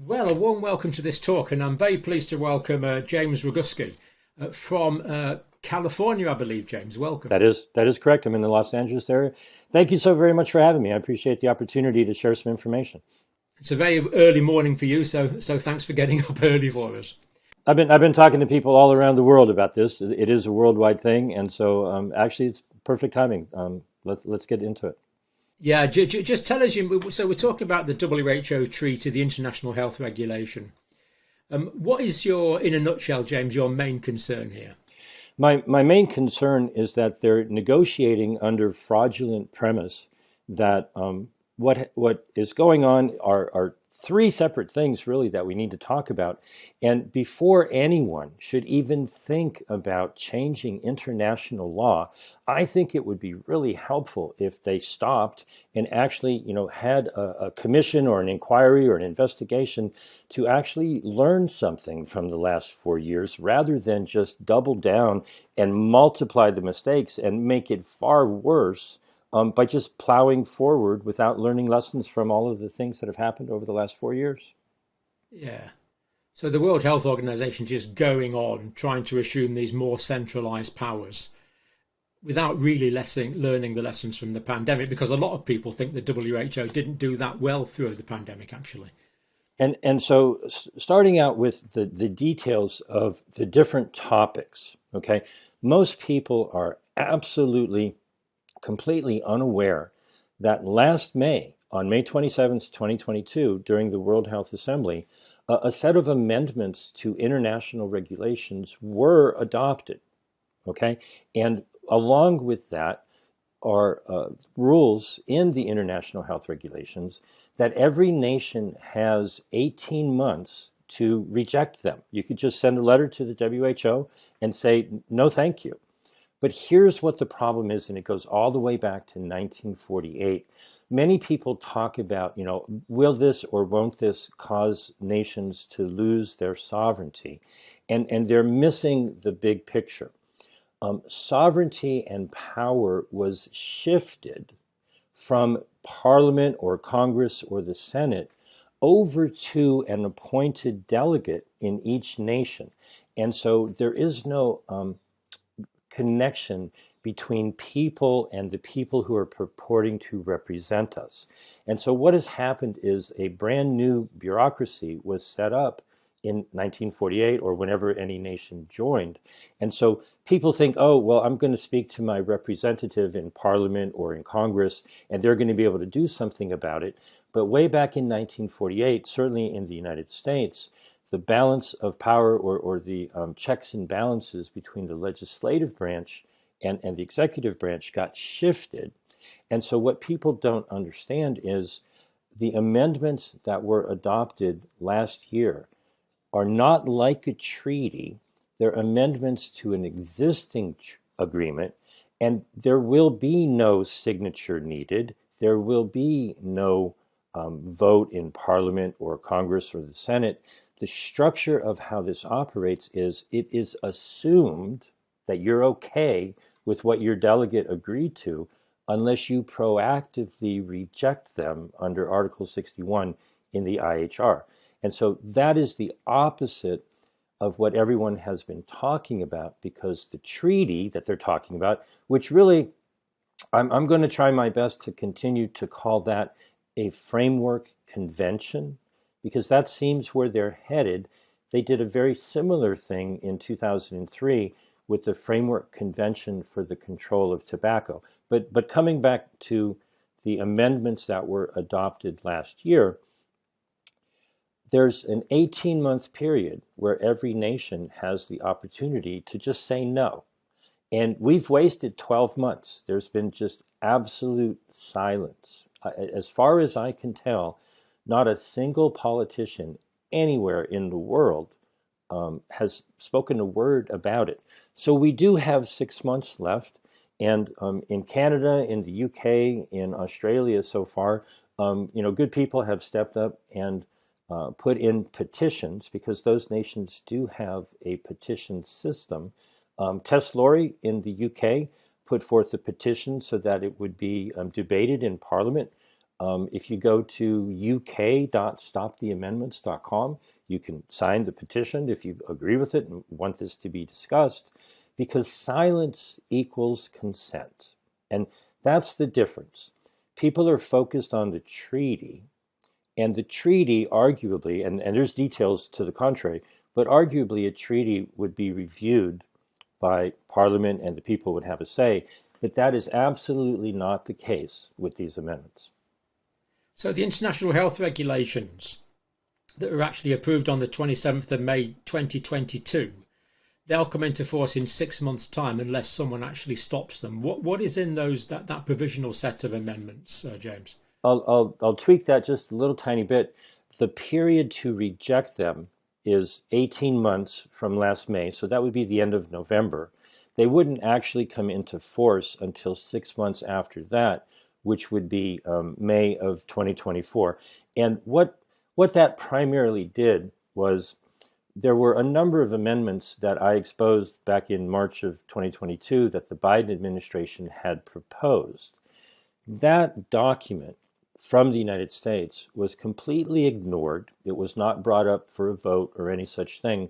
Well, a warm welcome to this talk, and I'm very pleased to welcome James Roguski from California, I believe. James, welcome. That is correct. I'm in the Los Angeles area. Thank you so very much for having me. I appreciate the opportunity to share some information. It's a very early morning for you, so thanks for getting up early for us. I've been talking to people all around the world about this. It is a worldwide thing, and so actually it's perfect timing. Let's get into it. Yeah, just tell us. So we're talking about the WHO treaty, the International Health Regulation. What is in a nutshell, James, your main concern here? My main concern is that they're negotiating under fraudulent premise that what is going on are three separate things really that we need to talk about. And before anyone should even think about changing international law, I think it would be really helpful if they stopped and actually, had a commission or an inquiry or an investigation to actually learn something from the last 4 years rather than just double down and multiply the mistakes and make it far worse by just plowing forward without learning lessons from all of the things that have happened over the last 4 years. Yeah. So the World Health Organization just going on trying to assume these more centralized powers without really learning the lessons from the pandemic, because a lot of people think the WHO didn't do that well through the pandemic, actually. And so starting out with the details of the different topics, okay, most people are absolutely completely unaware that last May, on May 27th, 2022, during the World Health Assembly, a set of amendments to international regulations were adopted. Okay, and along with that are rules in the international health regulations that every nation has 18 months to reject them. You could just send a letter to the WHO and say, no, thank you. But here's what the problem is, and it goes all the way back to 1948. Many people talk about, will this or won't this cause nations to lose their sovereignty? And they're missing the big picture. Sovereignty and power was shifted from Parliament or Congress or the Senate over to an appointed delegate in each nation. And so there is no connection between people and the people who are purporting to represent us. And so what has happened is a brand new bureaucracy was set up in 1948 or whenever any nation joined. And so people think, oh, well, I'm going to speak to my representative in Parliament or in Congress, and they're going to be able to do something about it. But way back in 1948, certainly in the United States, the balance of power or the checks and balances between the legislative branch and the executive branch got shifted. And so what people don't understand is the amendments that were adopted last year are not like a treaty. They're amendments to an existing agreement, and there will be no signature needed. There will be no vote in Parliament or Congress or the Senate. The structure of how this operates is it is assumed that you're okay with what your delegate agreed to unless you proactively reject them under Article 61 in the IHR. And so that is the opposite of what everyone has been talking about, because the treaty that they're talking about, which really I'm going to try my best to continue to call that a framework convention, because that seems where they're headed. They did a very similar thing in 2003 with the Framework Convention for the Control of Tobacco. But coming back to the amendments that were adopted last year, there's an 18-month period where every nation has the opportunity to just say no. And we've wasted 12 months. There's been just absolute silence. As far as I can tell, not a single politician anywhere in the world has spoken a word about it. So we do have 6 months left. And in Canada, in the UK, in Australia so far, good people have stepped up and put in petitions, because those nations do have a petition system. Tess Lawrie in the UK put forth a petition so that it would be debated in Parliament. If you go to uk.stoptheamendments.com, you can sign the petition if you agree with it and want this to be discussed, because silence equals consent. And that's the difference. People are focused on the treaty, and the treaty arguably, and there's details to the contrary, but arguably a treaty would be reviewed by Parliament and the people would have a say. But that is absolutely not the case with these amendments. So the international health regulations that were actually approved on the 27th of May 2022, they'll come into force in 6 months' time unless someone actually stops them. What is in those that provisional set of amendments, James? I'll tweak that just a little tiny bit. The period to reject them is 18 months from last May, so that would be the end of November. They wouldn't actually come into force until 6 months after that, which would be May of 2024. And what that primarily did was there were a number of amendments that I exposed back in March of 2022 that the Biden administration had proposed. That document from the United States was completely ignored. It was not brought up for a vote or any such thing.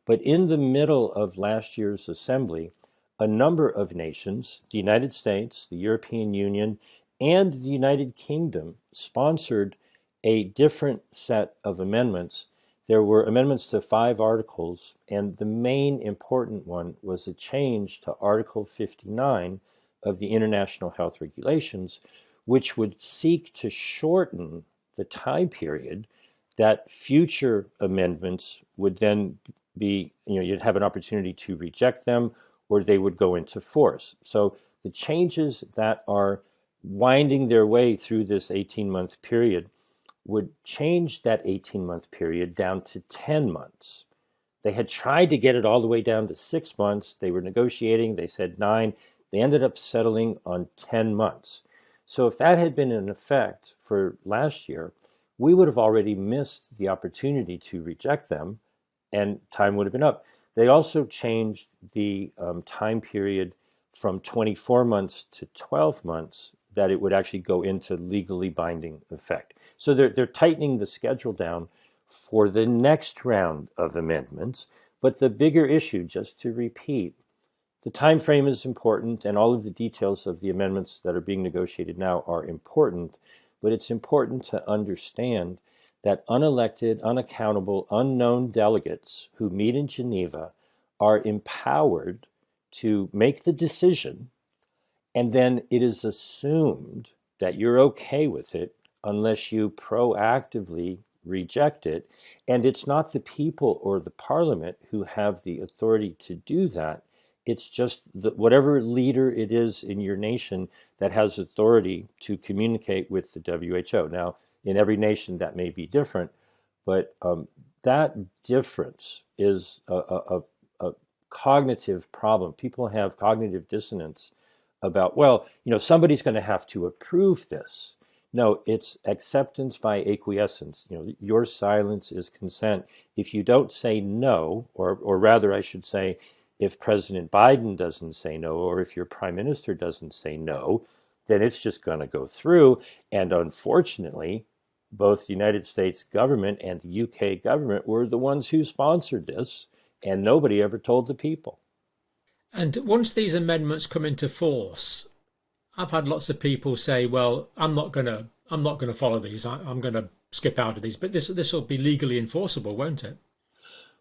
But in the middle of last year's assembly, a number of nations, the United States, the European Union, and the United Kingdom, sponsored a different set of amendments. There were amendments to 5 articles, and the main important one was a change to Article 59 of the International Health Regulations, which would seek to shorten the time period that future amendments would then be, you'd have an opportunity to reject them or they would go into force. So the changes that are winding their way through this 18-month period would change that 18-month period down to 10 months. They had tried to get it all the way down to 6 months. They were negotiating. They said 9. They ended up settling on 10 months. So if that had been in effect for last year, we would have already missed the opportunity to reject them and time would have been up. They also changed the time period from 24 months to 12 months that it would actually go into legally binding effect. So they're tightening the schedule down for the next round of amendments. But the bigger issue, just to repeat, the time frame is important, and all of the details of the amendments that are being negotiated now are important, but it's important to understand that unelected, unaccountable, unknown delegates who meet in Geneva are empowered to make the decision, and then it is assumed that you're okay with it unless you proactively reject it. And it's not the people or the parliament who have the authority to do that. It's just whatever leader it is in your nation that has authority to communicate with the WHO. Now, in every nation that may be different, but that difference is a cognitive problem. People have cognitive dissonance about, well, somebody's going to have to approve this. No, it's acceptance by acquiescence. Your silence is consent. If you don't say no, or rather I should say, if President Biden doesn't say no, or if your prime minister doesn't say no, then it's just going to go through. And unfortunately, both the United States government and the UK government were the ones who sponsored this, and nobody ever told the people. And once these amendments come into force, I've had lots of people say, "Well, I'm not gonna follow these. I'm going to skip out of these." But this will be legally enforceable, won't it?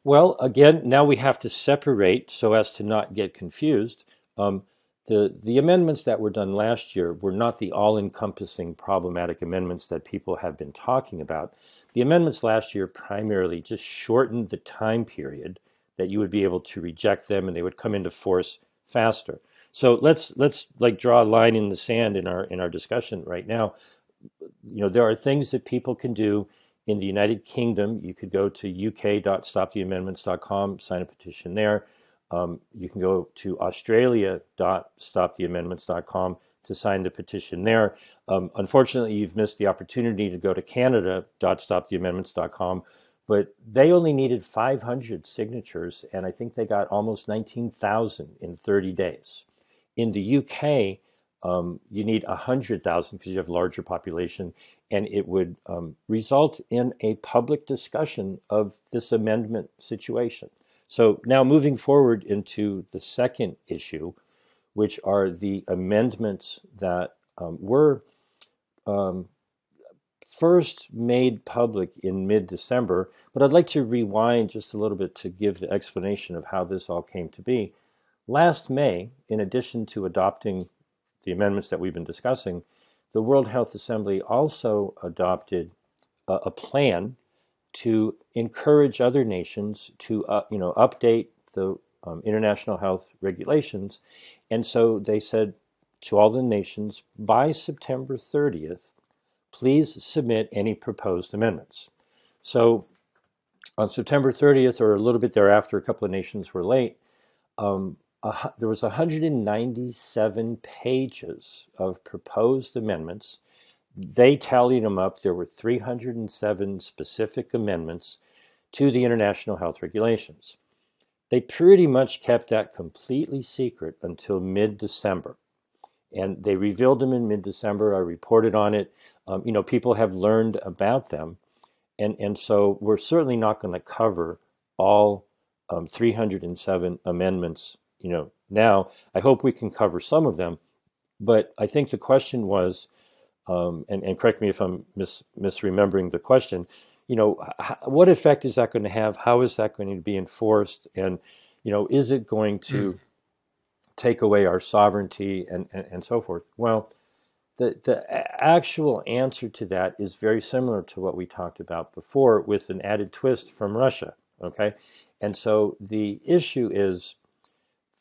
Well, again, now we have to separate so as to not get confused. The amendments that were done last year were not the all-encompassing problematic amendments that people have been talking about. The amendments last year primarily just shortened the time period that you would be able to reject them, and they would come into force faster. So let's like draw a line in the sand in our discussion right now. There are things that people can do in the United Kingdom. You could go to uk.stoptheamendments.com, sign a petition there. You can go to australia.stoptheamendments.com to sign the petition there. Unfortunately, you've missed the opportunity to go to canada.stoptheamendments.com, but they only needed 500 signatures, and I think they got almost 19,000 in 30 days. In the UK, you need 100,000 because you have larger population, and it would result in a public discussion of this amendment situation. So now moving forward into the second issue, which are the amendments that were um, first made public in mid-December, but I'd like to rewind just a little bit to give the explanation of how this all came to be. Last May, in addition to adopting the amendments that we've been discussing, the World Health Assembly also adopted a plan to encourage other nations to update the international health regulations. And so they said to all the nations, by September 30th, please submit any proposed amendments. So on September 30th, or a little bit thereafter, a couple of nations were late, there was 197 pages of proposed amendments. They tallied them up. There were 307 specific amendments to the international health regulations. They pretty much kept that completely secret until mid-December. And they revealed them in mid-December. I reported on it. People have learned about them. And so we're certainly not going to cover all 307 amendments. Now I hope we can cover some of them. But I think the question was, and correct me if I'm misremembering the question, what effect is that going to have? How is that going to be enforced? And, is it going to take away our sovereignty and so forth? Well, the actual answer to that is very similar to what we talked about before, with an added twist from Russia. Okay. And so the issue is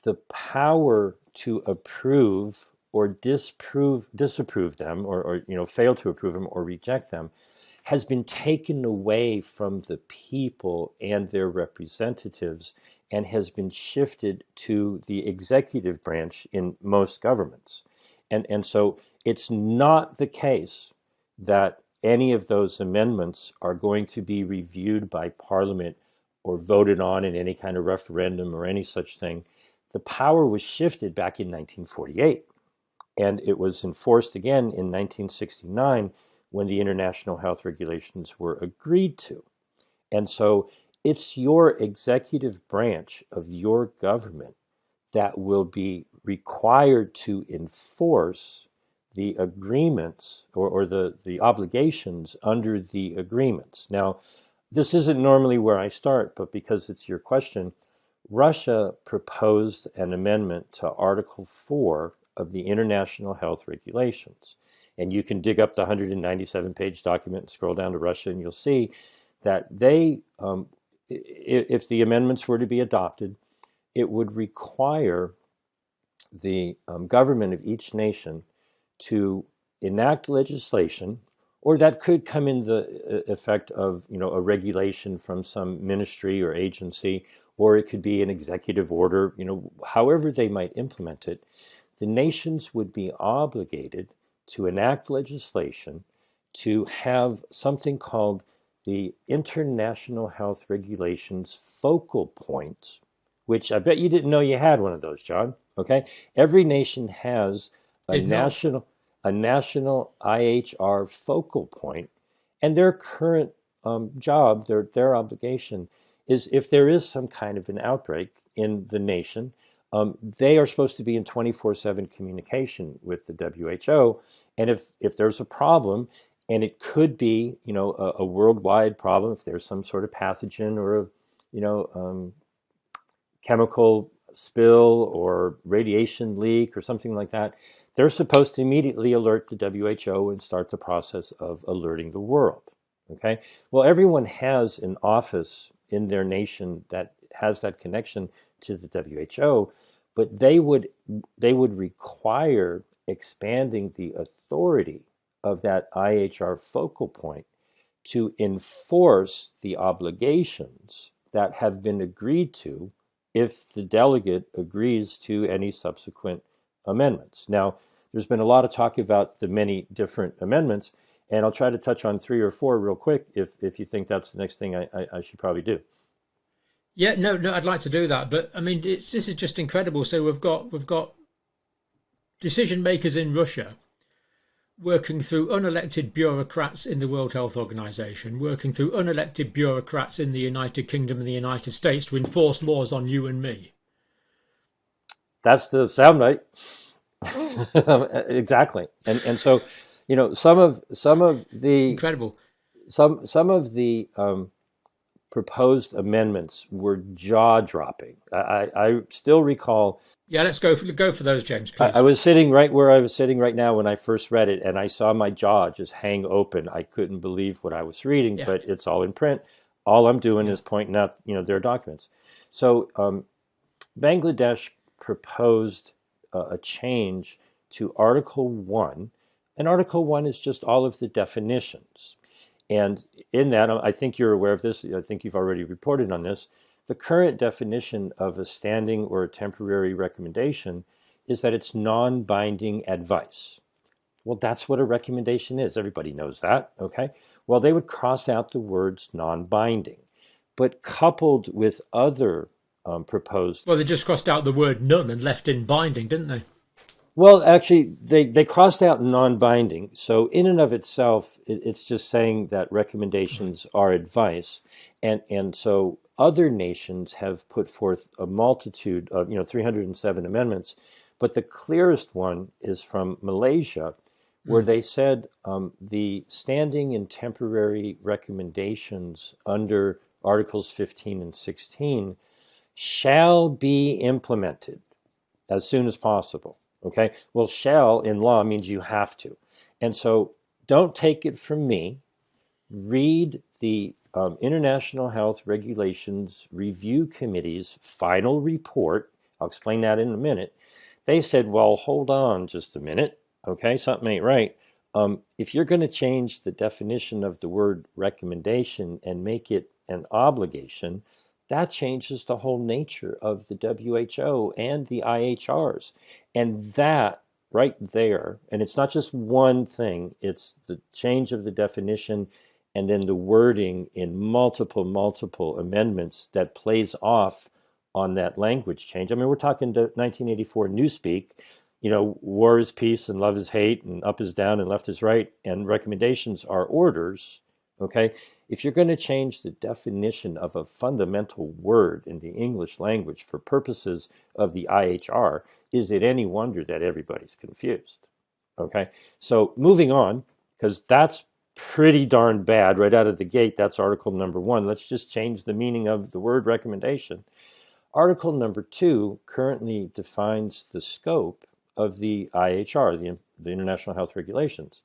the power to approve or disapprove them, or fail to approve them or reject them, has been taken away from the people and their representatives, and has been shifted to the executive branch in most governments. And so it's not the case that any of those amendments are going to be reviewed by Parliament or voted on in any kind of referendum or any such thing. The power was shifted back in 1948, and it was enforced again in 1969 when the international health regulations were agreed to. And so it's your executive branch of your government that will be required to enforce the agreements, or the obligations under the agreements. Now, this isn't normally where I start, but because it's your question, Russia proposed an amendment to Article 4 of the International Health Regulations. And you can dig up the 197-page document and scroll down to Russia, and you'll see that they, if the amendments were to be adopted, it would require the government of each nation to enact legislation, or that could come in the effect of a regulation from some ministry or agency, or it could be an executive order. However they might implement it, the nations would be obligated to enact legislation to have something called the International Health Regulations focal points, which I bet you didn't know you had one of those, John. Okay, every nation has a national IHR focal point, and their current job, their obligation, is if there is some kind of an outbreak in the nation, they are supposed to be in 24/7 communication with the WHO, and if there's a problem, and it could be a worldwide problem, if there's some sort of pathogen or a chemical spill or radiation leak or something like that, they're supposed to immediately alert the WHO and start the process of alerting the world. Okay? Well, everyone has an office in their nation that has that connection to the WHO, but they would require expanding the authority of that IHR focal point to enforce the obligations that have been agreed to if the delegate agrees to any subsequent amendments. Now, there's been a lot of talk about the many different amendments, and I'll try to touch on 3 or 4 real quick if you think that's the next thing I should probably do. Yeah, no, I'd like to do that, but I mean, this is just incredible. So we've got decision makers in Russia working through unelected bureaucrats in the World Health Organization, working through unelected bureaucrats in the United Kingdom and the United States to enforce laws on you and me. That's the soundbite. Exactly. And so, some of the Incredible. some of the proposed amendments were jaw-dropping. I still recall. Yeah, let's go for those, James, I please. was sitting right where I was sitting right now when I first read it, and I saw my jaw just hang open. I couldn't believe what I was reading, Yeah, but it's all in print. All I'm doing yeah. is pointing out, their documents. So Bangladesh proposed a change to Article 1, and Article 1 is just all of the definitions. And in that, I think you're aware of this, I think you've already reported on this. The current definition of a standing or a temporary recommendation is that it's non-binding advice. Well, that's what a recommendation is. Everybody knows that, okay? Well, they would cross out the words non-binding, but coupled with other proposed. Well, they just crossed out the word none and left in binding, didn't they? Well, actually, they crossed out non-binding. So in and of itself, it's just saying that recommendations are advice. And so other nations have put forth a multitude of, 307 amendments. But the clearest one is from Malaysia, where Mm. they said the standing and temporary recommendations under Articles 15 and 16 shall be implemented as soon as possible. Okay. Well, shall in law means you have to. And so don't take it from me. Read the International Health Regulations Review Committee's final report. I'll explain that in a minute. They said, well, hold on just a minute. Okay. Something ain't right. If you're going to change the definition of the word recommendation and make it an obligation, that changes the whole nature of the WHO and the IHRs. And that right there, and it's not just one thing, it's the change of the definition and then the wording in multiple amendments that plays off on that language change. I mean, we're talking to 1984 Newspeak, war is peace and love is hate and up is down and left is right, and recommendations are orders. Okay. If you're going to change the definition of a fundamental word in the English language for purposes of the IHR, is it any wonder that everybody's confused? Okay. So moving on, because that's pretty darn bad right out of the gate. That's article number 1. Let's just change the meaning of the word recommendation. Article number 2 currently defines the scope of the IHR, the International Health Regulations.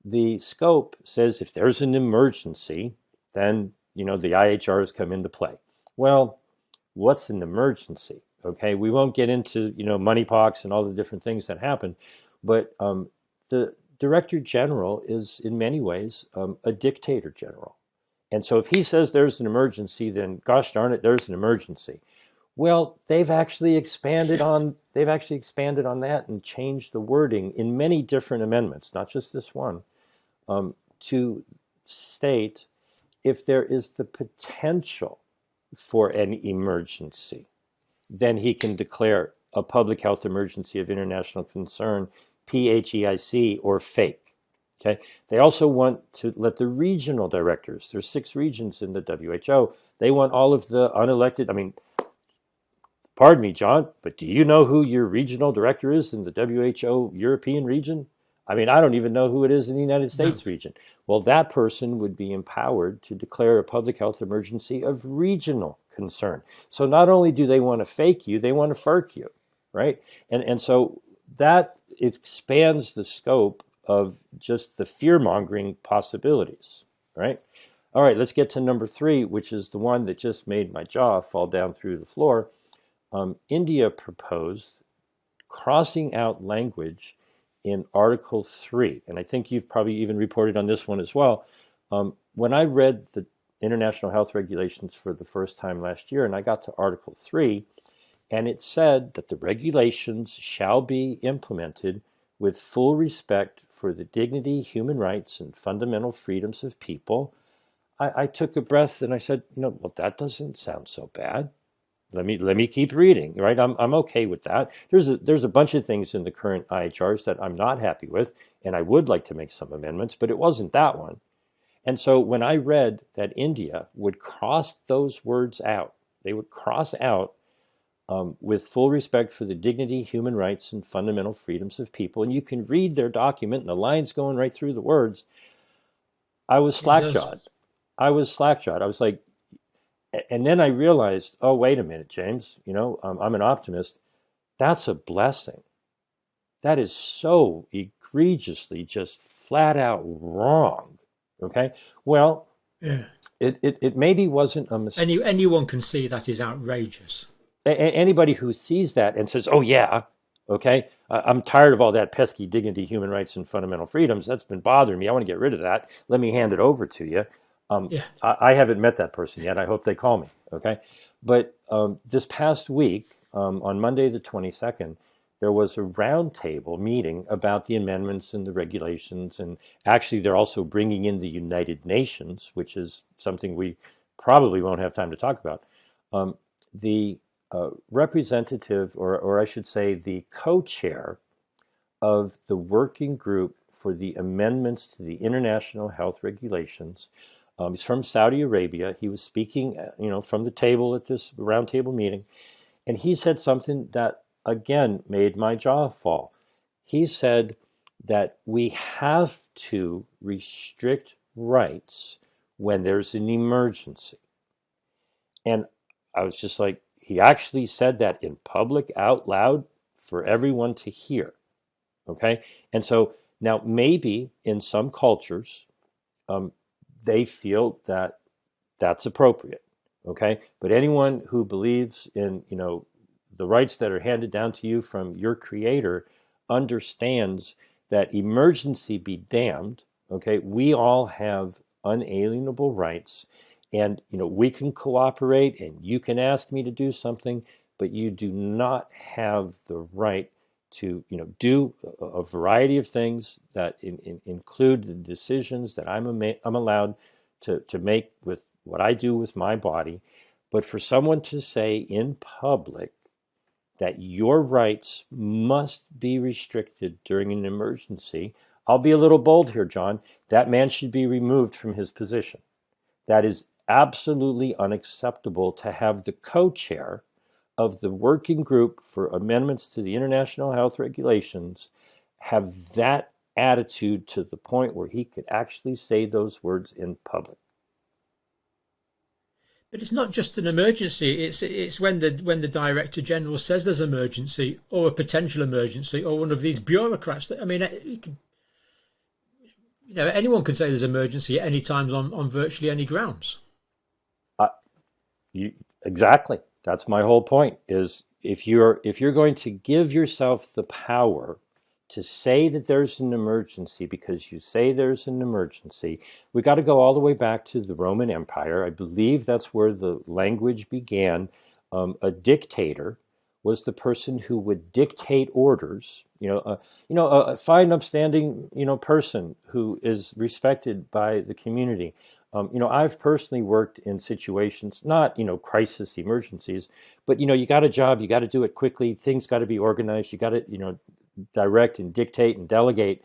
The scope says if there's an emergency, then, the IHRs come into play. Well, what's an emergency? Okay, we won't get into, moneypox and all the different things that happen, but the Director General is in many ways a dictator general. And so if he says there's an emergency, then gosh darn it, there's an emergency. Well, they've actually expanded on that and changed the wording in many different amendments, not just this one, to state if there is the potential for an emergency, then he can declare a public health emergency of international concern, PHEIC, or fake. Okay. They also want to let the regional directors, there's 6 regions in the WHO, they want all of the unelected, I mean, pardon me, John, but do you know who your regional director is in the WHO European region? I mean, I don't even know who it is in the United No. States region. Well, that person would be empowered to declare a public health emergency of regional concern. So not only do they want to fake you, they want to FERC you, right? And so that expands the scope of just the fear-mongering possibilities, right? All right, let's get to number 3, which is the one that just made my jaw fall down through the floor. India proposed crossing out language in Article 3, and I think you've probably even reported on this one as well. When I read the International Health Regulations for the first time last year, and I got to Article 3, and it said that the regulations shall be implemented with full respect for the dignity, human rights, and fundamental freedoms of people. I took a breath and I said, well, that doesn't sound so bad. let me keep reading, right? I'm okay with that. There's a bunch of things in the current IHRs that I'm not happy with, and I would like to make some amendments, but it wasn't that one. And so when I read that India would cross those words out, they would cross out with full respect for the dignity, human rights, and fundamental freedoms of people. And you can read their document, and the lines going right through the words. I was It does. slack-jawed. I was slack-jawed. I was like, and then I realized, oh, wait a minute, James. I'm an optimist. That's a blessing. That is so egregiously, just flat out wrong. Okay. Well, Yeah. it maybe wasn't a mistake. Anyone can see that is outrageous. Anybody who sees that and says, "Oh yeah, okay, I'm tired of all that pesky dignity, human rights, and fundamental freedoms. That's been bothering me. I want to get rid of that. Let me hand it over to you." Yeah. I haven't met that person yet. I hope they call me. Okay, but this past week, on Monday the 22nd, there was a roundtable meeting about the amendments and the regulations, and actually, they're also bringing in the United Nations, which is something we probably won't have time to talk about. The representative, or I should say, the co-chair of the working group for the amendments to the international health regulations. He's from Saudi Arabia. He was speaking, from the table at this roundtable meeting, and he said something that again made my jaw fall. He said that we have to restrict rights when there's an emergency. And I was just like, he actually said that in public out loud for everyone to hear. Okay. And so now maybe in some cultures, um, they feel that that's appropriate. Okay. But anyone who believes in, the rights that are handed down to you from your creator understands that emergency be damned. Okay. We all have unalienable rights, and we can cooperate and you can ask me to do something, but you do not have the right to do a variety of things that include the decisions that I'm allowed to make with what I do with my body. But for someone to say in public that your rights must be restricted during an emergency, I'll be a little bold here, John. That man should be removed from his position. That is absolutely unacceptable to have the co-chair of the working group for amendments to the international health regulations have that attitude to the point where he could actually say those words in public. But it's not just an emergency. It's when the director general says there's an emergency or a potential emergency, or one of these bureaucrats. That, I mean, anyone can say there's an emergency at any times on virtually any grounds. Uh, exactly. That's my whole point. Is if you're going to give yourself the power to say that there's an emergency because you say there's an emergency, we got to go all the way back to the Roman Empire. I believe that's where the language began. A dictator was the person who would dictate orders. A fine, upstanding, person who is respected by the community. I've personally worked in situations, not, crisis emergencies, but, you got a job, you got to do it quickly. Things got to be organized. You got to, direct and dictate and delegate.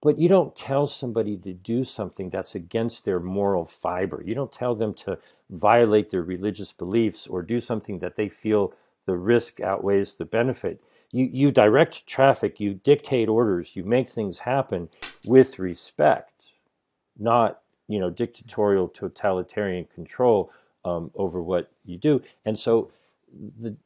But you don't tell somebody to do something that's against their moral fiber. You don't tell them to violate their religious beliefs or do something that they feel the risk outweighs the benefit. You direct traffic, you dictate orders, you make things happen with respect, not dictatorial totalitarian control over what you do. And so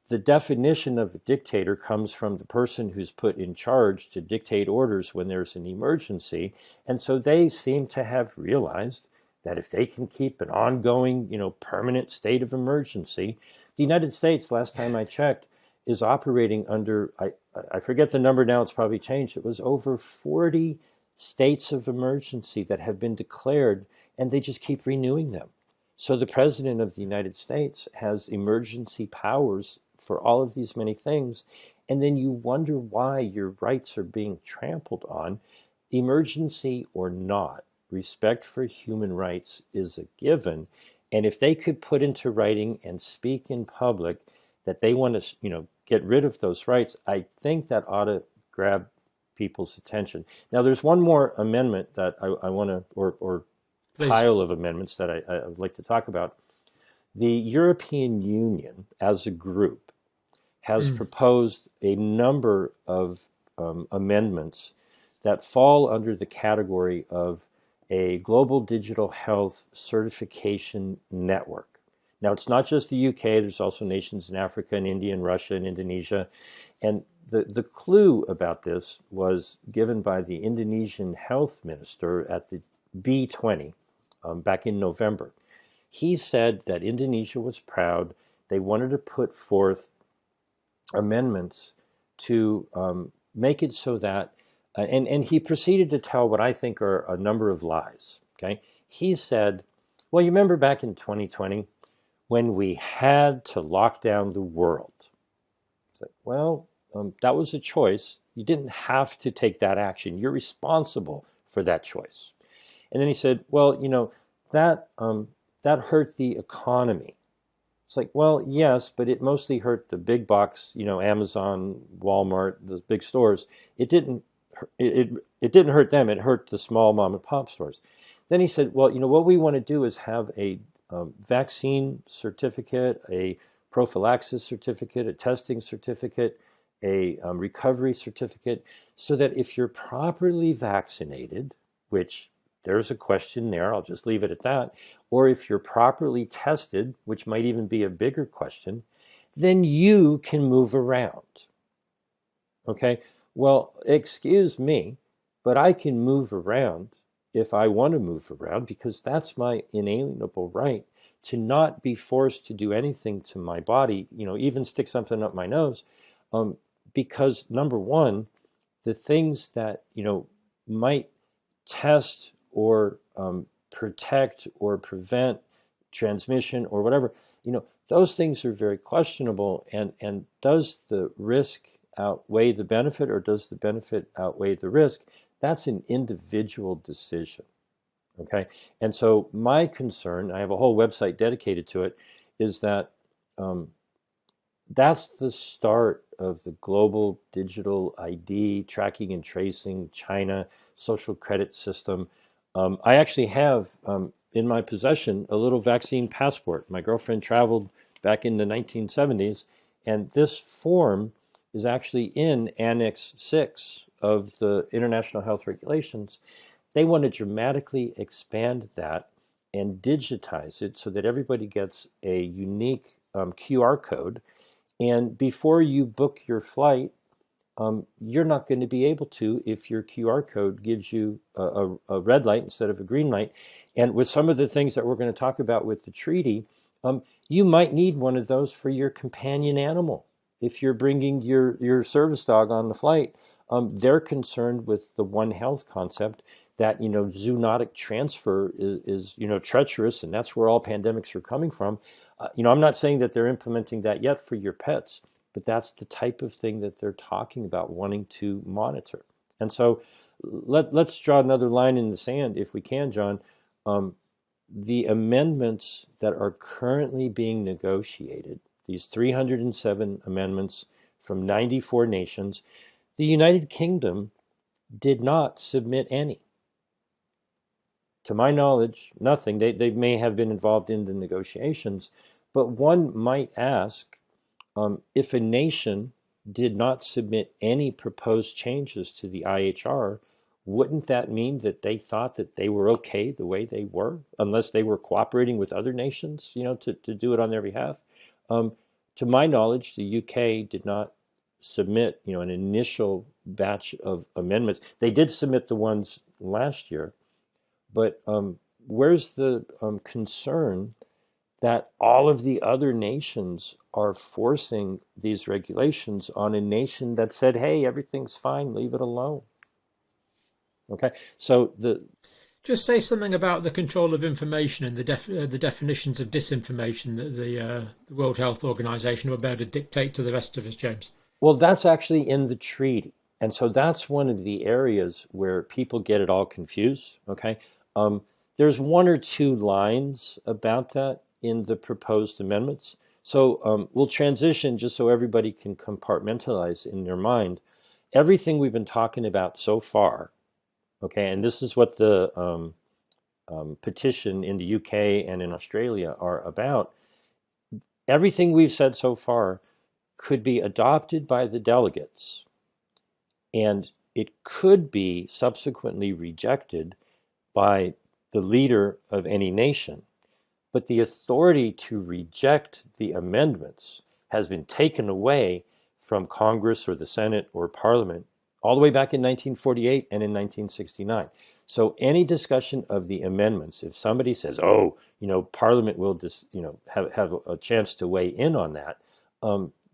the definition of a dictator comes from the person who's put in charge to dictate orders when there's an emergency. And so they seem to have realized that if they can keep an ongoing, permanent state of emergency, the United States, last time I checked, is operating under, I forget the number now, it's probably changed. It was over 40 states of emergency that have been declared, and they just keep renewing them. So the President of the United States has emergency powers for all of these many things. And then you wonder why your rights are being trampled on. Emergency or not, respect for human rights is a given. And if they could put into writing and speak in public that they want to, get rid of those rights, I think that ought to grab people's attention. Now, there's one more amendment that I want to, or Please. pile of amendments that I would like to talk about. The European Union as a group has Mm. proposed a number of amendments that fall under the category of a global digital health certification network. Now, it's not just the UK, there's also nations in Africa and India and Russia and Indonesia. And the clue about this was given by the Indonesian health minister at the B20 back in November. He said that Indonesia was proud. They wanted to put forth amendments to make it so that, and he proceeded to tell what I think are a number of lies. Okay, he said, well, you remember back in 2020 when we had to lock down the world. It's like, well, that was a choice. You didn't have to take that action. You're responsible for that choice. And then he said, well, that that hurt the economy. It's like, well, yes, but it mostly hurt the big box, Amazon, Walmart, those big stores. It didn't it didn't hurt them. It hurt the small mom and pop stores. Then he said, well, what we want to do is have a vaccine certificate, a prophylaxis certificate, a testing certificate, a recovery certificate, so that if you're properly vaccinated, which there's a question there, I'll just leave it at that, or if you're properly tested, which might even be a bigger question, then you can move around. Okay, well, excuse me, but I can move around if I want to move around because that's my inalienable right to not be forced to do anything to my body, even stick something up my nose, because number one, the things that, might test or protect or prevent transmission or whatever, those things are very questionable. And does the risk outweigh the benefit or does the benefit outweigh the risk? That's an individual decision. Okay. And so my concern, I have a whole website dedicated to it, is that that's the start of the global digital ID tracking and tracing China social credit system. I actually have in my possession a little vaccine passport. My girlfriend traveled back in the 1970s, and this form is actually in Annex 6 of the International Health Regulations. They want to dramatically expand that and digitize it so that everybody gets a unique QR code. And before you book your flight, you're not going to be able to if your QR code gives you a red light instead of a green light. And with some of the things that we're going to talk about with the treaty, you might need one of those for your companion animal. If you're bringing your service dog on the flight, they're concerned with the One Health concept that, zoonotic transfer is treacherous, and that's where all pandemics are coming from. I'm not saying that they're implementing that yet for your pets, but that's the type of thing that they're talking about wanting to monitor. And so let's draw another line in the sand if we can, John. The amendments that are currently being negotiated, these 307 amendments from 94 nations, the United Kingdom did not submit any. To my knowledge, nothing. They may have been involved in the negotiations, but one might ask, if a nation did not submit any proposed changes to the IHR, wouldn't that mean that they thought that they were okay the way they were, unless they were cooperating with other nations, to do it on their behalf? To my knowledge, the UK did not submit, an initial batch of amendments. They did submit the ones last year, but where's the concern that all of the other nations are forcing these regulations on a nation that said, hey, everything's fine, leave it alone? Okay, so Just say something about the control of information and the definitions of disinformation that the World Health Organization are about to dictate to the rest of us, James. well, that's actually in the treaty. And so that's one of the areas where people get it all confused. Okay. There's one or two lines about that in the proposed amendments. So we'll transition just so everybody can compartmentalize in their mind everything we've been talking about so far. Okay, and this is what the petition in the UK and in Australia are about. Everything we've said so far could be adopted by the delegates, and it could be subsequently rejected by the leader of any nation. But the authority to reject the amendments has been taken away from Congress or the Senate or Parliament all the way back in 1948 and in 1969. So any discussion of the amendments, if somebody says, "Oh, Parliament will just, have a chance to weigh in on that,"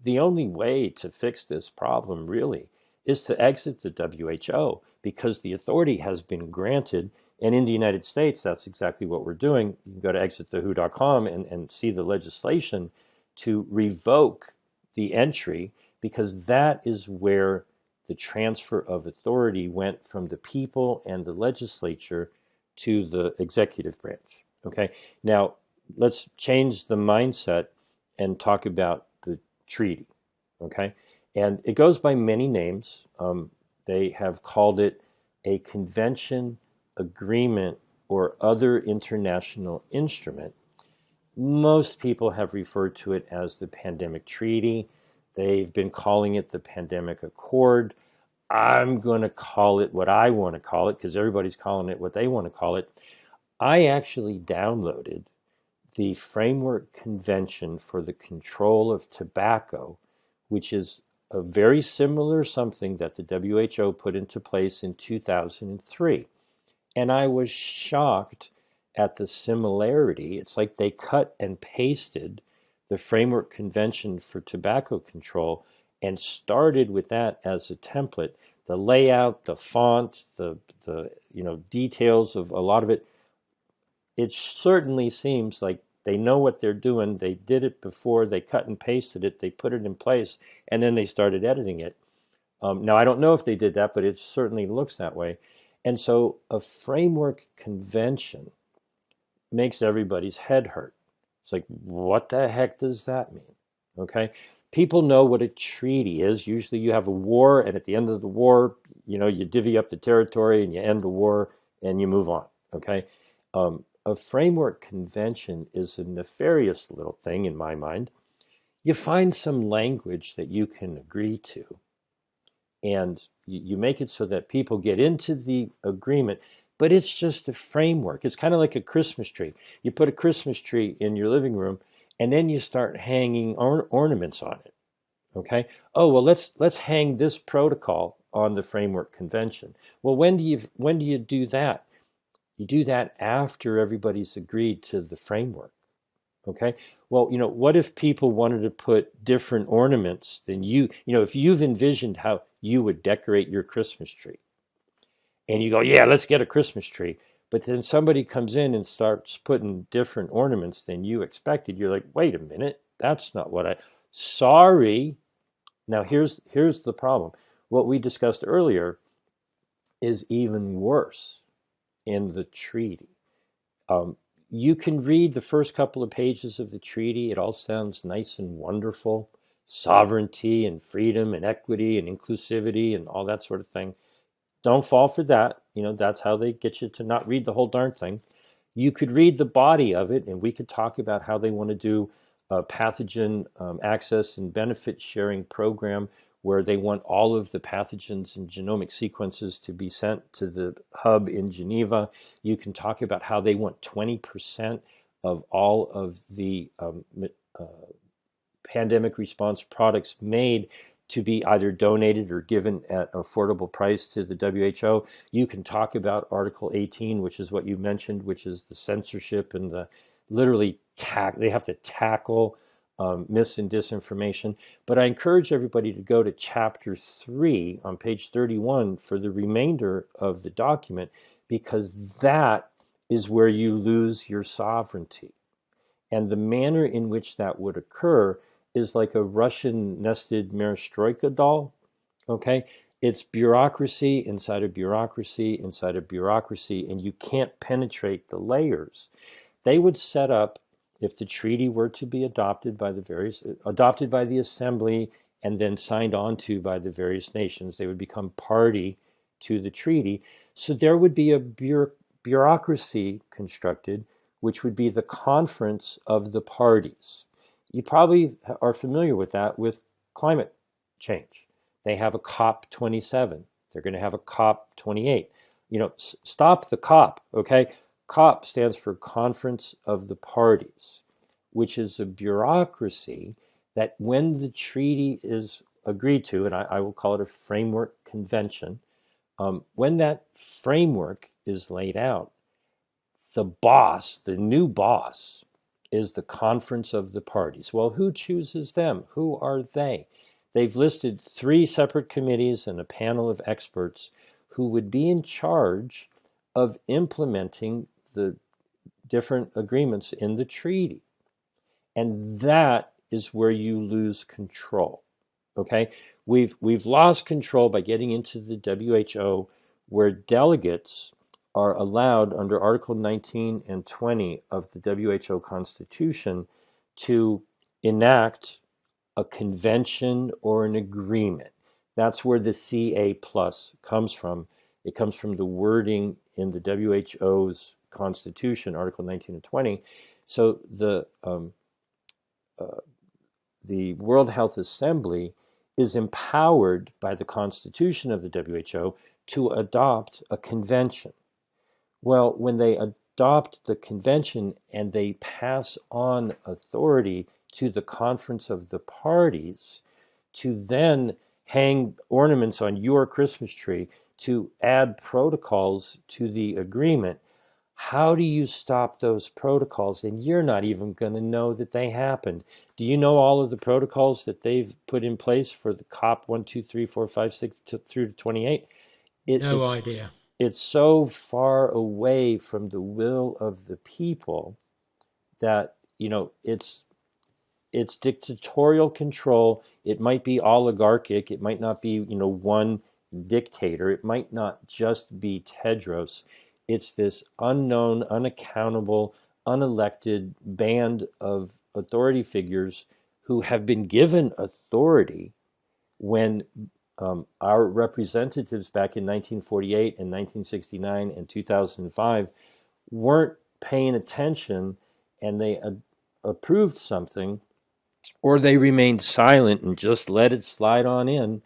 the only way to fix this problem really is to exit the WHO, because the authority has been granted. And in the United States, that's exactly what we're doing. You can go to exitthewho.com and see the legislation to revoke the entry, because that is where the transfer of authority went from the people and the legislature to the executive branch. Okay, now let's change the mindset and talk about the treaty. Okay, and it goes by many names. They have called it a convention, agreement, or other international instrument. Most people have referred to it as the pandemic treaty. They've been calling it the pandemic accord. I'm going to call it what I want to call it, because everybody's calling it what they want to call it. I actually downloaded the Framework Convention for the Control of Tobacco, which is a very similar something that the WHO put into place in 2003. And I was shocked at the similarity. It's like they cut and pasted the Framework Convention for Tobacco Control and started with that as a template. The layout, the font, the details of a lot of it, it certainly seems like they know what they're doing. They did it before, they cut and pasted it, they put it in place, and then they started editing it. Now, I don't know if they did that, but it certainly looks that way. And so a framework convention makes everybody's head hurt. It's like, what the heck does that mean? Okay. People know what a treaty is. Usually you have a war, and at the end of the war, you divvy up the territory and you end the war and you move on. Okay. A framework convention is a nefarious little thing in my mind. You find some language that you can agree to, and you make it so that people get into the agreement, but it's just a framework. It's kind of like a Christmas tree. You put a Christmas tree in your living room, and then you start hanging ornaments on it. Okay. Oh well, let's hang this protocol on the framework convention. Well, when do you do that? You do that after everybody's agreed to the framework. Okay. Well, what if people wanted to put different ornaments than if you've envisioned how you would decorate your Christmas tree, and you go, yeah, let's get a Christmas tree. But then somebody comes in and starts putting different ornaments than you expected. You're like, wait a minute, that's not sorry. Now here's the problem. What we discussed earlier is even worse in the treaty. You can read the first couple of pages of the treaty. It all sounds nice and wonderful. Sovereignty and freedom and equity and inclusivity and all that sort of thing. Don't fall for that. That's how they get you to not read the whole darn thing. You could read the body of it, and we could talk about how they want to do a pathogen access and benefit sharing program, where they want all of the pathogens and genomic sequences to be sent to the hub in Geneva. You can talk about how they want 20% of all of the pandemic response products made to be either donated or given at affordable price to the WHO. You can talk about Article 18, which is what you mentioned, which is the censorship and the literally they have to tackle mis and disinformation. But I encourage everybody to go to chapter 3 on page 31 for the remainder of the document, because that is where you lose your sovereignty. And the manner in which that would occur is like a Russian nested Perestroika doll. Okay, It's bureaucracy inside of bureaucracy inside of bureaucracy, and you can't penetrate the layers. They would set up, if the treaty were to be adopted by the assembly and then signed on to by the various nations, they would become party to the treaty. So there would be a bureaucracy constructed, which would be the conference of the parties. You probably are familiar with that with climate change. They have a COP27. They're going to have a COP28. Stop the COP, okay? COP stands for Conference of the Parties, which is a bureaucracy that when the treaty is agreed to, and I will call it a framework convention, when that framework is laid out, the new boss, is the Conference of the Parties. Well, who chooses them? Who are they? They've listed 3 separate committees and a panel of experts who would be in charge of implementing the different agreements in the treaty. And that is where you lose control. Okay? We've lost control by getting into the WHO, where delegates are allowed under Article 19 and 20 of the WHO Constitution to enact a convention or an agreement. That's where the CA plus comes from. It comes from the wording in the WHO's Constitution, Article 19 and 20. So the World Health Assembly is empowered by the Constitution of the WHO to adopt a convention. Well, when they adopt the convention and they pass on authority to the Conference of the Parties to then hang ornaments on your Christmas tree, to add protocols to the agreement, how do you stop those protocols? And you're not even going to know that they happened. Do you know all of the protocols that they've put in place for the COP 1, 2, 3, 4, 5, 6 through to 28? No idea. It's so far away from the will of the people that, it's dictatorial control. It might be oligarchic. It might not be, one dictator. It might not just be Tedros. It's this unknown, unaccountable, unelected band of authority figures who have been given authority when our representatives back in 1948 and 1969 and 2005 weren't paying attention, and they approved something, or they remained silent and just let it slide on in.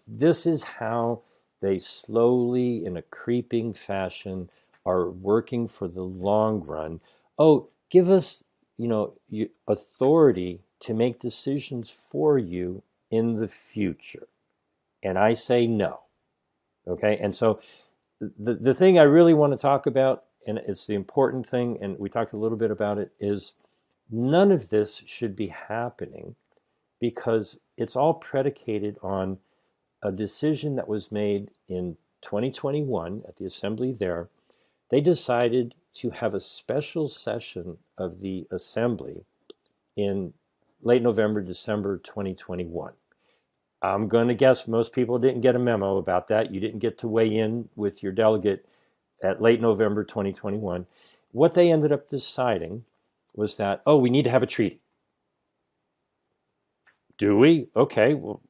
This is how they slowly, in a creeping fashion, are working for the long run. Oh, give us, authority to make decisions for you in the future. And I say no. Okay? And so the thing I really want to talk about, and it's the important thing, and we talked a little bit about it, is none of this should be happening because it's all predicated on a decision that was made in 2021 at the assembly there. They decided to have a special session of the assembly in late November, December 2021. I'm going to guess most people didn't get a memo about that. You didn't get to weigh in with your delegate at late November 2021. What they ended up deciding was that, we need to have a treaty. Do we? Okay, well,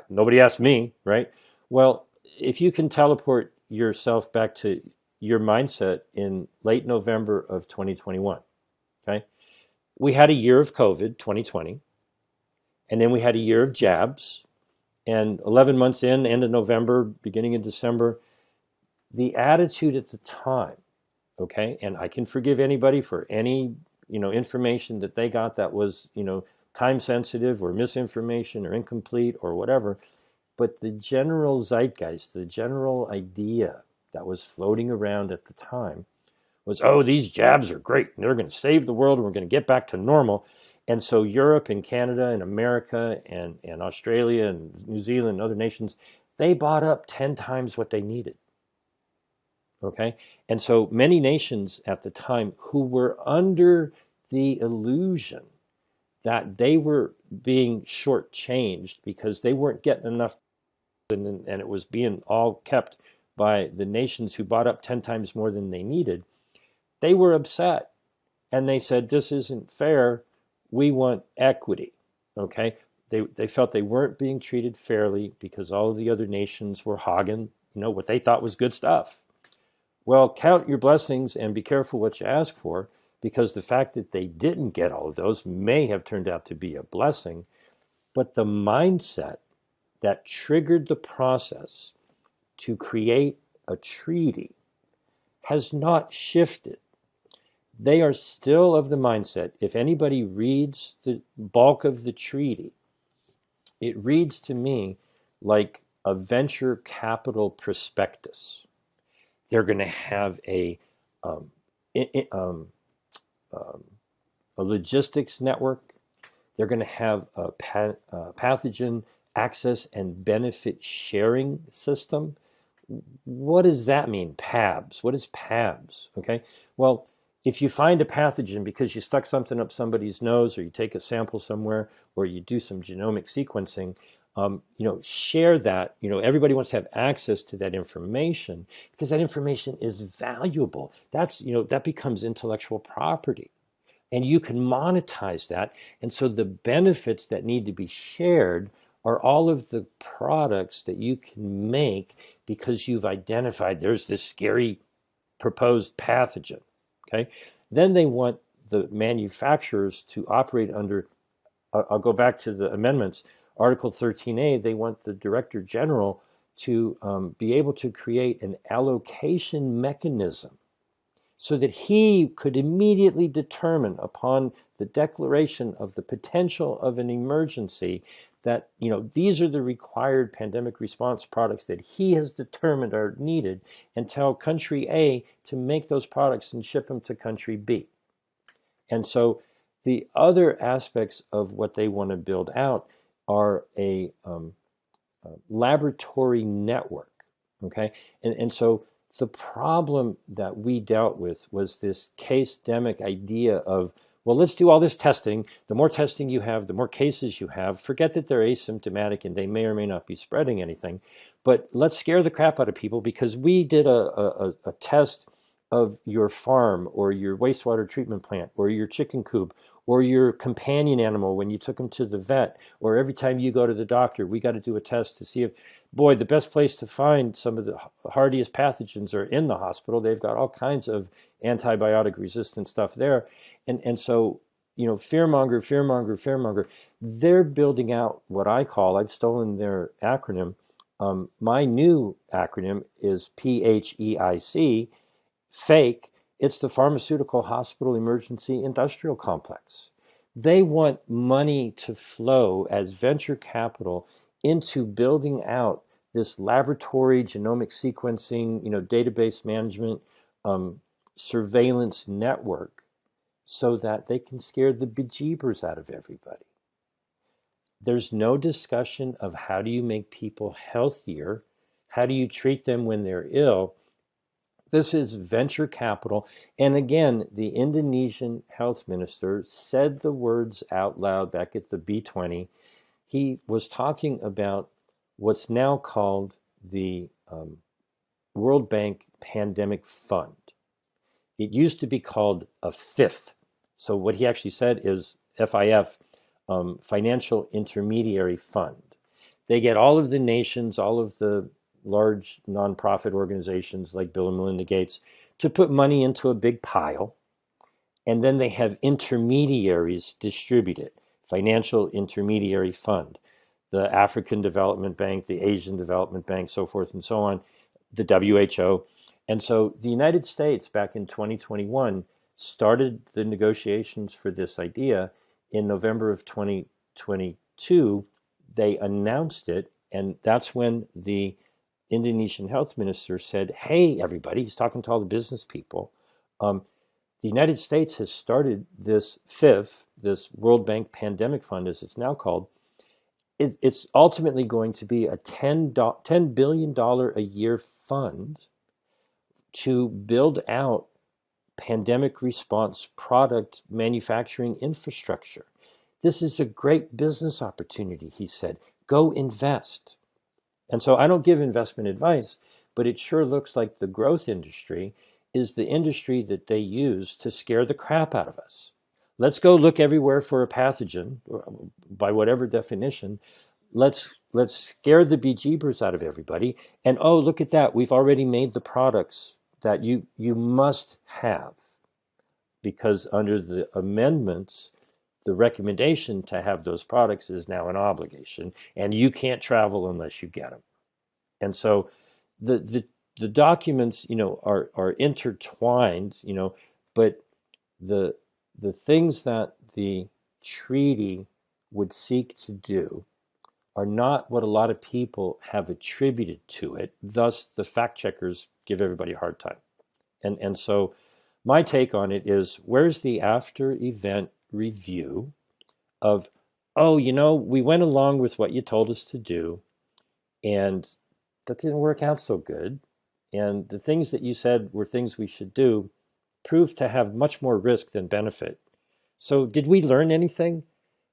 nobody asked me, right? Well, if you can teleport yourself back to your mindset in late November of 2021, okay? We had a year of COVID, 2020, and then we had a year of jabs, and 11 months in, end of November, beginning of December, the attitude at the time, okay, and I can forgive anybody for any, information that they got that was, time sensitive or misinformation or incomplete or whatever. But the general zeitgeist, the general idea that was floating around at the time was, these jabs are great and they're going to save the world and we're going to get back to normal. And so Europe and Canada and America and Australia and New Zealand and other nations, they bought up 10 times what they needed. Okay? And so many nations at the time who were under the illusion that they were being shortchanged because they weren't getting enough and it was being all kept by the nations who bought up 10 times more than they needed, they were upset. And they said, this isn't fair. We want equity. Okay? They felt they weren't being treated fairly because all of the other nations were hogging, what they thought was good stuff. Well, count your blessings and be careful what you ask for, because the fact that they didn't get all of those may have turned out to be a blessing. But the mindset that triggered the process to create a treaty has not shifted. They are still of the mindset, if anybody reads the bulk of the treaty, it reads to me like a venture capital prospectus. They're going to have um, a logistics network. They're going to have a pathogen access and benefit sharing system. What does that mean, PABS? What is PABS? Okay, well, if you find a pathogen because you stuck something up somebody's nose, or you take a sample somewhere, or you do some genomic sequencing, share that. Everybody wants to have access to that information because that information is valuable. That becomes intellectual property, and you can monetize that. And so the benefits that need to be shared are all of the products that you can make because you've identified there's this scary proposed pathogen. Okay, then they want the manufacturers to operate under, I'll go back to the amendments, Article 13A, they want the Director General to be able to create an allocation mechanism so that he could immediately determine upon the declaration of the potential of an emergency that, these are the required pandemic response products that he has determined are needed, and tell country A to make those products and ship them to country B. And so the other aspects of what they want to build out are a laboratory network. Okay, and so the problem that we dealt with was this case-demic idea of, well, let's do all this testing. The more testing you have, the more cases you have. Forget that they're asymptomatic and they may or may not be spreading anything. But let's scare the crap out of people because we did a test of your farm or your wastewater treatment plant or your chicken coop or your companion animal when you took them to the vet, or every time you go to the doctor, we got to do a test to see if, boy, the best place to find some of the hardiest pathogens are in the hospital. They've got all kinds of antibiotic resistant stuff there. And so, fearmonger, fearmonger, fearmonger. They're building out what I call, I've stolen their acronym. My new acronym is PHEIC, fake. It's the Pharmaceutical Hospital Emergency Industrial Complex. They want money to flow as venture capital into building out this laboratory genomic sequencing, database management, surveillance network, so that they can scare the bejeebers out of everybody. There's no discussion of how do you make people healthier, how do you treat them when they're ill. This is venture capital. And again, the Indonesian health minister said the words out loud back at the B20. He was talking about what's now called the World Bank Pandemic Fund. It used to be called a FIF. So what he actually said is FIF, Financial Intermediary Fund. They get all of the nations, all of the large nonprofit organizations like Bill and Melinda Gates to put money into a big pile, and then they have intermediaries distribute it. Financial Intermediary Fund, the African Development Bank, the Asian Development Bank, so forth and so on, the WHO. And so the United States back in 2021 started the negotiations for this idea. In November of 2022, they announced it, and that's when the Indonesian health minister said, hey, everybody, he's talking to all the business people. The United States has started this FIF, this World Bank Pandemic Fund, as it's now called. It's ultimately going to be a $10 billion a year fund to build out pandemic response product manufacturing infrastructure. This is a great business opportunity, he said. Go invest. And so I don't give investment advice, but it sure looks like the growth industry is the industry that they use to scare the crap out of us. Let's go look everywhere for a pathogen, by whatever definition. Let's scare the bejeebers out of everybody. And oh, look at that. We've already made the products that you must have, because under the amendments, the recommendation to have those products is now an obligation, and you can't travel unless you get them. And so the documents, are intertwined, but the the things that the treaty would seek to do are not what a lot of people have attributed to it. Thus, the fact checkers give everybody a hard time. And so my take on it is, where's the after event review of, oh, we went along with what you told us to do, and that didn't work out so good. And the things that you said were things we should do proved to have much more risk than benefit. So did we learn anything?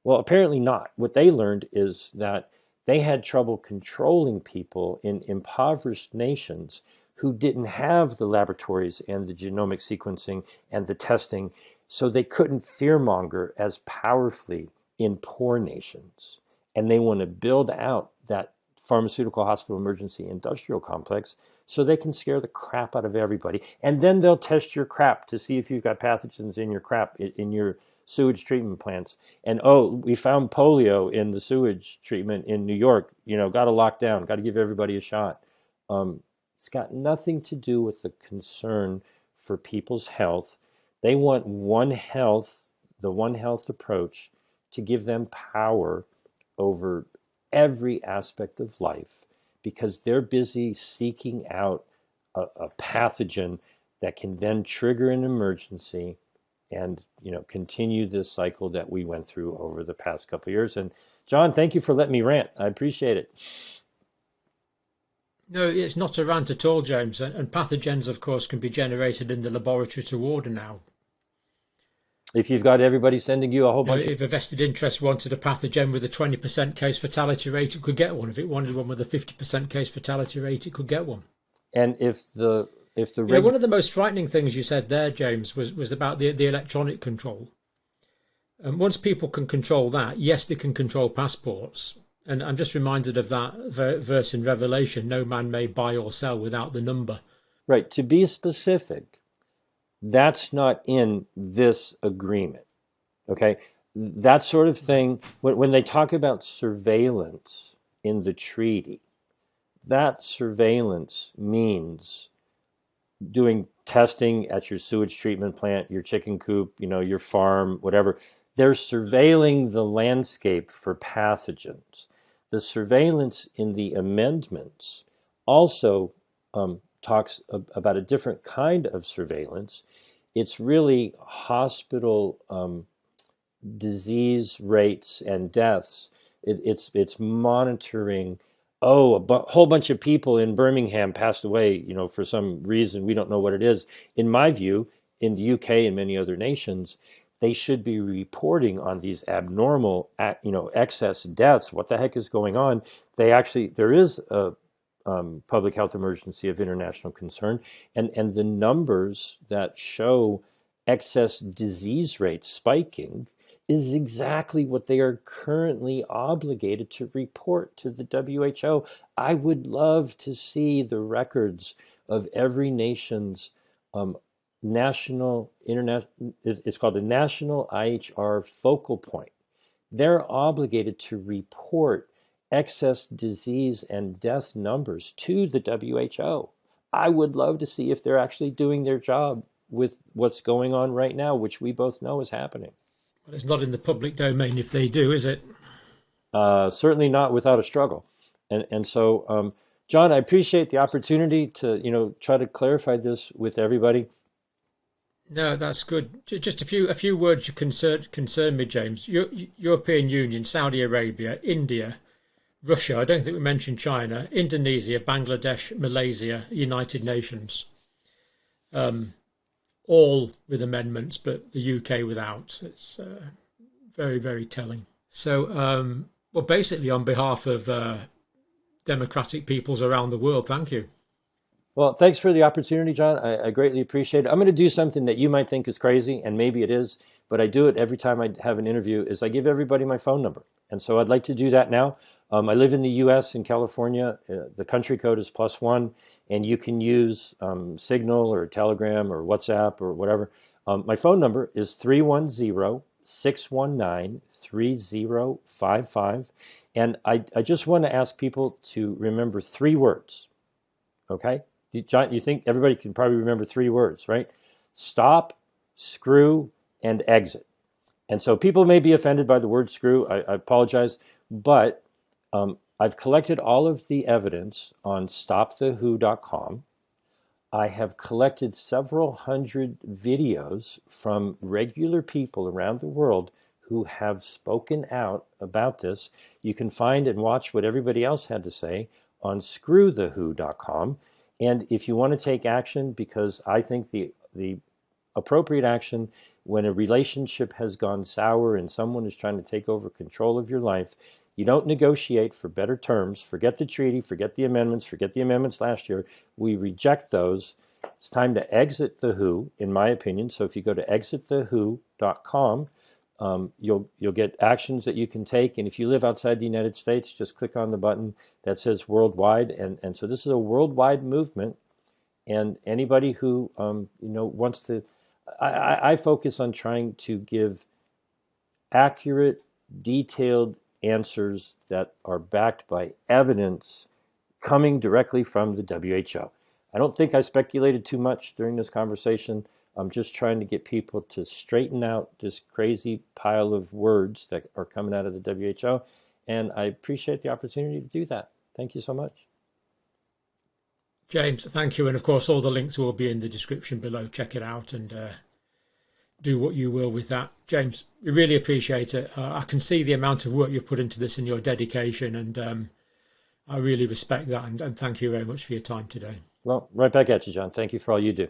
Well, apparently not. What they learned is that they had trouble controlling people in impoverished nations who didn't have the laboratories and the genomic sequencing and the testing, so they couldn't fearmonger as powerfully in poor nations. And they want to build out that pharmaceutical hospital emergency industrial complex so they can scare the crap out of everybody. And then they'll test your crap to see if you've got pathogens in your crap, in your sewage treatment plants. And oh, we found polio in the sewage treatment in New York, got to lock down, got to give everybody a shot. It's got nothing to do with the concern for people's health. They want the One Health approach to give them power over every aspect of life, because they're busy seeking out a pathogen that can then trigger an emergency and continue this cycle that we went through over the past couple of years. And John, thank you for letting me rant. I appreciate it. No, it's not a rant at all, James. And pathogens, of course, can be generated in the laboratory to order now. If you've got everybody sending you a whole bunch if a vested interest wanted a pathogen with a 20% case fatality rate, it could get one. If it wanted one with a 50% case fatality rate, it could get one. And if the one of the most frightening things you said there, James, was about the electronic control. And once people can control that, yes, they can control passports. And I'm just reminded of that verse in Revelation: no man may buy or sell without the number. Right. To be specific, that's not in this agreement. Okay. That sort of thing, when they talk about surveillance in the treaty, that surveillance means doing testing at your sewage treatment plant, your chicken coop, your farm, whatever. They're surveilling the landscape for pathogens. The surveillance in the amendments also talks about a different kind of surveillance. It's really hospital disease rates and deaths. It's monitoring. Oh, a whole bunch of people in Birmingham passed away, for some reason. We don't know what it is. In my view, in the UK and many other nations, they should be reporting on these abnormal, excess deaths. What the heck is going on? There is a public health emergency of international concern, and the numbers that show excess disease rates spiking is exactly what they are currently obligated to report to the WHO. I would love to see the records of every nation's it's called the National IHR Focal Point. They're obligated to report excess disease and death numbers to the WHO. I would love to see if they're actually doing their job with what's going on right now, which we both know is happening. Well, it's not in the public domain if they do, is it? Certainly not without a struggle. And so, John, I appreciate the opportunity to, try to clarify this with everybody. No, that's good. Just a few words concern me, James. European Union, Saudi Arabia, India, Russia. I don't think we mentioned China, Indonesia, Bangladesh, Malaysia, United Nations. All with amendments, but the UK without. It's very, very telling. So, well, basically, on behalf of the democratic peoples around the world. Thank you. Well, thanks for the opportunity, John. I greatly appreciate it. I'm going to do something that you might think is crazy, and maybe it is, but I do it every time I have an interview, is I give everybody my phone number. And so I'd like to do that now. I live in the U.S. in California. The country code is +1, and you can use Signal or Telegram or WhatsApp or whatever. My phone number is 310-619-3055. And I just want to ask people to remember 3 words, okay? John, you think everybody can probably remember 3 words, right? Stop, screw, and exit. And so people may be offended by the word screw. I apologize, but I've collected all of the evidence on stopthewho.com. I have collected several hundred videos from regular people around the world who have spoken out about this. You can find and watch what everybody else had to say on screwthewho.com. And if you want to take action, because I think the appropriate action when a relationship has gone sour and someone is trying to take over control of your life, you don't negotiate for better terms. Forget the treaty, forget the amendments last year. We reject those. It's time to exit the WHO, in my opinion. So if you go to exitthewho.com, you'll get actions that you can take. And if you live outside the United States, just click on the button that says worldwide. And so this is a worldwide movement. And anybody who wants to, I focus on trying to give accurate, detailed answers that are backed by evidence coming directly from the WHO. I don't think I speculated too much during this conversation. I'm just trying to get people to straighten out this crazy pile of words that are coming out of the WHO, and I appreciate the opportunity to do that. Thank you so much. James, thank you. And of course, all the links will be in the description below. Check it out and do what you will with that. James, we really appreciate it. I can see the amount of work you've put into this and your dedication, and I really respect that. And thank you very much for your time today. Well, right back at you, John. Thank you for all you do.